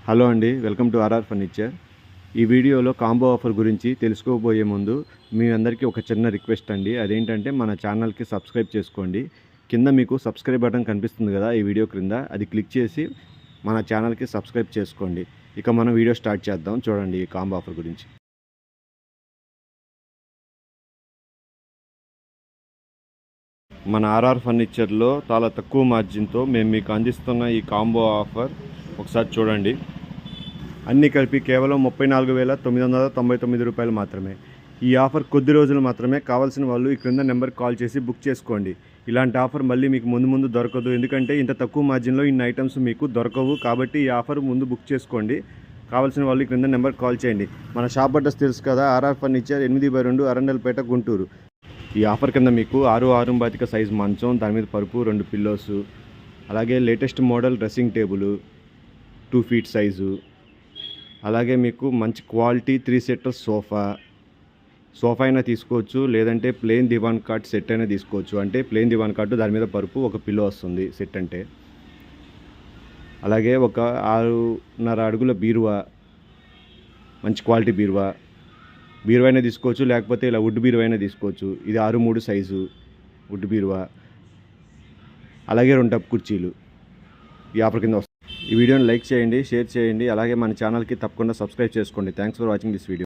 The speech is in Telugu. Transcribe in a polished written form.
హలో అండి, వెల్కమ్ టు ఆర్ఆర్ ఫర్నిచర్. ఈ వీడియోలో కాంబో ఆఫర్ గురించి తెలుసుకోబోయే ముందు మీ అందరికీ ఒక చిన్న రిక్వెస్ట్ అండి. అదేంటంటే మన ఛానల్కి సబ్స్క్రైబ్ చేసుకోండి. కింద మీకు సబ్స్క్రైబ్ బటన్ కనిపిస్తుంది కదా, ఈ వీడియో క్రింద అది క్లిక్ చేసి మన ఛానల్కి సబ్స్క్రైబ్ చేసుకోండి. ఇక మనం వీడియో స్టార్ట్ చేద్దాం. చూడండి ఈ కాంబో ఆఫర్ గురించి. మన ఆర్ఆర్ ఫర్నిచర్లో చాలా తక్కువ మార్జిన్తో మేము మీకు అందిస్తున్న ఈ కాంబో ఆఫర్ ఒకసారి చూడండి. అన్నీ కలిపి కేవలం 34,999 రూపాయలు మాత్రమే. ఈ ఆఫర్ కొద్ది రోజులు మాత్రమే. కావాల్సిన వాళ్ళు ఈ క్రింద నెంబర్కి కాల్ చేసి బుక్ చేసుకోండి. ఇలాంటి ఆఫర్ మళ్ళీ మీకు ముందు దొరకదు, ఎందుకంటే ఇంత తక్కువ మార్జిన్లో ఇన్ని ఐటమ్స్ మీకు దొరకవు. కాబట్టి ఈ ఆఫర్ ముందు బుక్ చేసుకోండి. కావాల్సిన వాళ్ళు ఈ క్రింద నెంబర్కి కాల్ చేయండి. మన షాప్ అడ్రస్ తెలుసు కదా, ఆర్ఆర్ ఫర్నిచర్ 8/2 అరండల్పేట, గుంటూరు. ఈ ఆఫర్ కింద మీకు 6 సైజు మంచం, దాని మీద పరుపు, 2 పిల్లోస్, అలాగే latest model dressing table 2 feet size, అలాగే మీకు మంచి క్వాలిటీ 3 సీటర్ సోఫా అయినా తీసుకోవచ్చు, లేదంటే ప్లెయిన్ దివాన్ కాట్ సెట్ అయినా తీసుకోవచ్చు. అంటే ప్లెయిన్ దివాన్ కాట్, దాని మీద పరుపు, ఒక పిల్లో వస్తుంది సెట్ అంటే. అలాగే ఒక 6.5 అడుగుల బీరువా, మంచి క్వాలిటీ బీరువా అయినా తీసుకోవచ్చు, లేకపోతే ఇలా వుడ్ బీరువా అయినా తీసుకోవచ్చు. ఇది 6'3" సైజు వుడ్ బీరువా. అలాగే 2 టప్ కుర్చీలు ఈ ఆఫర్ కింద వస్తుంది. ఈ వీడియోని లైక్ చేయండి, షేర్ చేయండి, అలాగే మన ఛానల్కి తప్పకుండా సబ్స్క్రైబ్ చేసుకోండి. Thanks for watching this video.